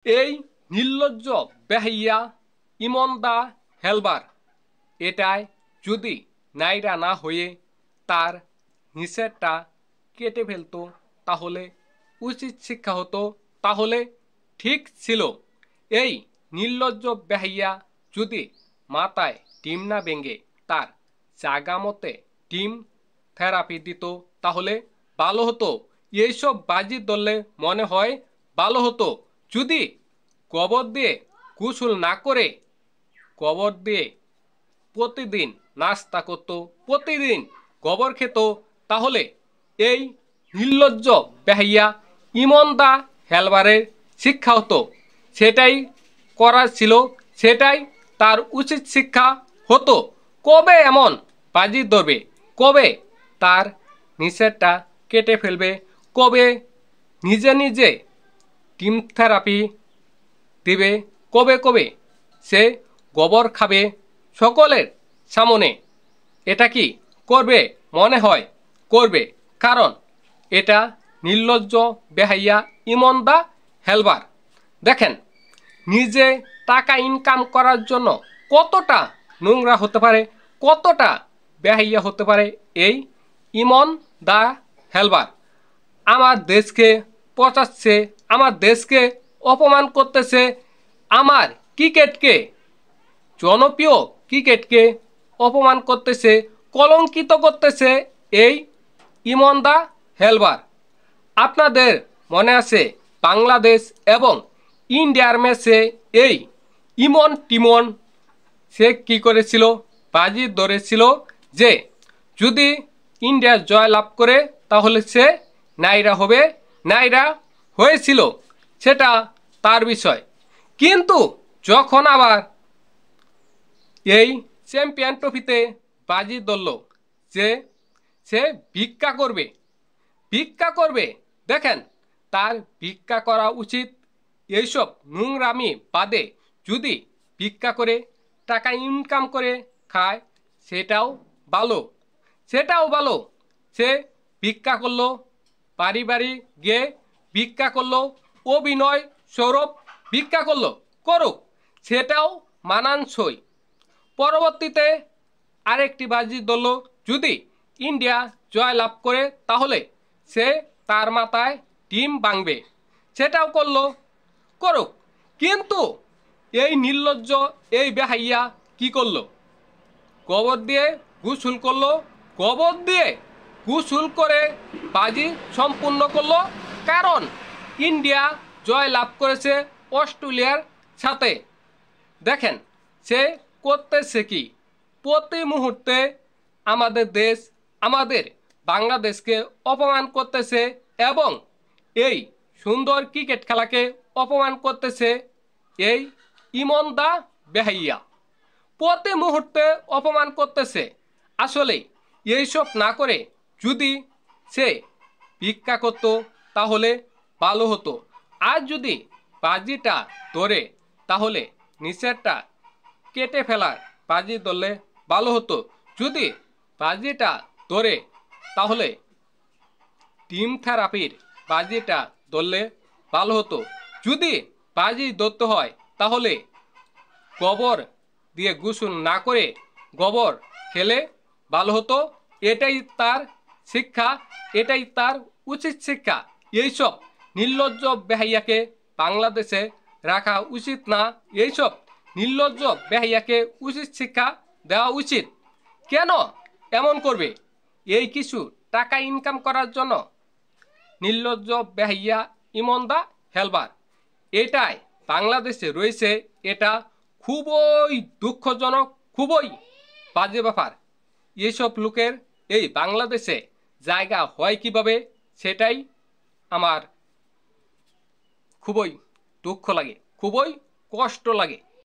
এই নির্লজ্জ বেহাইয়া ইমন দা হেলবার এটায় যদি নাইরা না হয়ে তার নিষেধটা কেটে ফেলতো তাহলে উচিত শিক্ষা হতো, তাহলে ঠিক ছিল। এই নির্লজ্জ বেহাইয়া যদি মাথায় ডিম না ভেঙে তার জাগা মতে ডিম থেরাপি দিত তাহলে ভালো হতো। এইসব বাজি ধরলে মনে হয় ভালো হতো যদি গোবর দিয়ে গোসল না করে গোবর দিয়ে প্রতিদিন নাস্তা করতো, প্রতিদিন গোবর খেত, তাহলে এই নির্লজ্জ বেহাইয়া ইমন দা হেলবারের শিক্ষা হতো। সেটাই করার ছিল, সেটাই তার উচিত শিক্ষা হতো। কবে এমন বাজি ধরবে, কবে তার নিষেধটা কেটে ফেলবে, কবে নিজে নিজে টিম থেরাপি দিবে, কবে কবে সে গোবর খাবে সকলের সামনে। এটা কি করবে? মনে হয় করবে, কারণ এটা নির্লজ্জ বেহাইয়া ইমন দা হেলবার। দেখেন নিজে টাকা ইনকাম করার জন্য কতটা নোংরা হতে পারে, কতটা বেহাইয়া হতে পারে এই ইমন দা হেলবার। আমার দেশকে পচাচ্ছে, আমার দেশকে অপমান করতেছে, আমার ক্রিকেটকে, জনপ্রিয় ক্রিকেটকে অপমান করতেছে, কলঙ্কিত করতেছে এই ইমন দা হেলবার। আপনাদের মনে আছে বাংলাদেশ এবং ইন্ডিয়ার ম্যাচে এই ইমন টিমন সে কি করেছিল? বাজি ধরেছিল যে যদি ইন্ডিয়া জয় লাভ করে তাহলে সে নাইরা হবে, নাইরা হয়েছিল, সেটা তার বিষয়। কিন্তু যখন আবার এই চ্যাম্পিয়ন ট্রফিতে বাজি ধরল যে সে ভিক্ষা করবে, ভিক্ষা করবে, দেখেন তার ভিক্ষা করা উচিত। এইসব নোংরামি বাদে যদি ভিক্ষা করে টাকা ইনকাম করে খায় সেটাও ভালো, সেটাও ভালো। সে ভিক্ষা করলো, বাড়ি বাড়ি গিয়ে ভিক্ষা করলো, অভিনয় সৌরভ ভিক্ষা করলো, করুক, সেটাও মানানসই। পরবর্তীতে আরেকটি বাজি ধরল যদি ইন্ডিয়া জয় লাভ করে তাহলে সে তার মাথায় ডিম ভাঙবে, সেটাও করলো, করুক। কিন্তু এই নির্লজ্জ এই বেহাইয়া কি করলো? গোবর দিয়ে গোসল করলো, গোবর দিয়ে গোসল করে বাজি সম্পূর্ণ করলো, কারণ ইন্ডিয়া জয় লাভ করেছে অস্ট্রেলিয়ার সাথে। দেখেন সে করতেছে কি? প্রতি মুহূর্তে আমাদের দেশ, আমাদের বাংলাদেশকে অপমান করতেছে এবং এই সুন্দর ক্রিকেট খেলাকে অপমান করতেছে এই ইমন দা বেহাইয়া। প্রতি মুহূর্তে অপমান করতেছে। আসলে এইসব না করে যদি সে ভিক্ষা করত তাহলে ভালো হতো। আর যদি বাজিটা ধরে তাহলে নিষেধটা কেটে ফেলার বাজি ধরলে ভালো হতো। যদি বাজিটা ধরে তাহলে টিম থেরাপির বাজিটা ধরলে ভালো হতো। যদি বাজি ধরতে হয় তাহলে গোবর দিয়ে গোসল না করে গোবর খেলে ভালো হতো। এটাই তার শিক্ষা, এটাই তার উচিত শিক্ষা। এইসব নির্লজ্জ বেহাইয়াকে বাংলাদেশে রাখা উচিত না। এইসব নির্লজ্জ বেহাইয়াকে উচিত শিক্ষা দেওয়া উচিত। কেন এমন করবে? এই কিছু টাকা ইনকাম করার জন্য। নির্লজ্জ বেহাইয়া ইমন দা হেলবার এটাই বাংলাদেশে রয়েছে, এটা খুবই দুঃখজনক, খুবই বাজে ব্যাপার। এইসব লোকের এই বাংলাদেশে জায়গা হয় কিভাবে সেটাই আমার খুবই দুঃখ লাগে, খুবই কষ্ট লাগে।